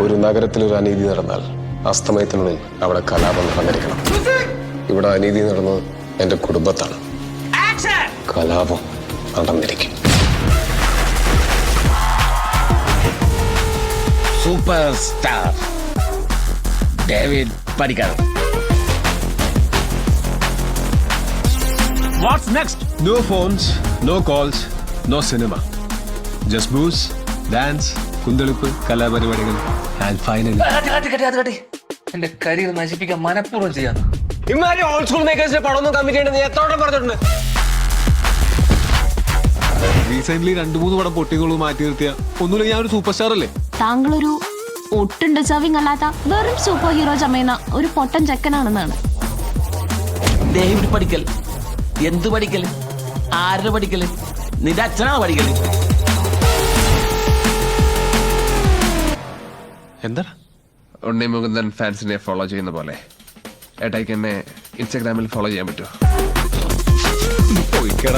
ഒരു നഗരത്തിൽ ഒരു അനീതി നടന്നാൽ അസ്തമയത്തിനുള്ളിൽ അവിടെ കലാപം നടന്നിരിക്കണം. ഇവിടെ അനീതി നടന്നത് എന്റെ കുടുംബത്താണ്. കലാപം നടന്നിരിക്കും. സൂപ്പർ സ്റ്റാർ ഡേവിഡ് പടിക്കൽ. What's next? No phones, no calls, no cinema. Just booze, dance, കുന്തളിപ്പ്, കലാപരിപാടികൾ and finally എന്റെ കരിയർ നശിപ്പിക്കാൻ മനഃപൂർവ്വം ചെയ്യാന്ന്. ഇമാരി ഓൾഡ് സ്കൂൾ മേക്കേഴ്സിന്റെ പടമൊന്നും കമ്മിറ്റ് ചെയ്യണമെന്ന് എത്രയോളം പറഞ്ഞിട്ടുണ്ട്. റീസെന്റ് 2-3 പടം പൊട്ടികളും മാറ്റി നിർത്തിയ ഒന്നുമില്ല. ഞാൻ ഒരു സൂപ്പർ സ്റ്റാർ അല്ലേ? താങ്കളൊരു ഒട്ടും ഡിസേർവിംഗ് അല്ലാത്ത വെറും സൂപ്പർ ഹീറോ ചമയുന്ന ഒരു പൊട്ടൻ ചെക്കനാണെന്നാണ്. ഡേവിഡ് പടിക്കൽ എന്ത് പഠിക്കല്? ആരുടെ പഠിക്കല്? നിന്റെ അച്ഛനാണ് പഠിക്കല്. എന്താ ഉണ്ണി മുകുന്ദൻ ഫാൻസിനെ ഫോളോ ചെയ്യുന്ന പോലെ ഏട്ടായിക്ക് എന്നെ ഇൻസ്റ്റാഗ്രാമിൽ ഫോളോ ചെയ്യാൻ പറ്റുമോ? പോയിക്കട.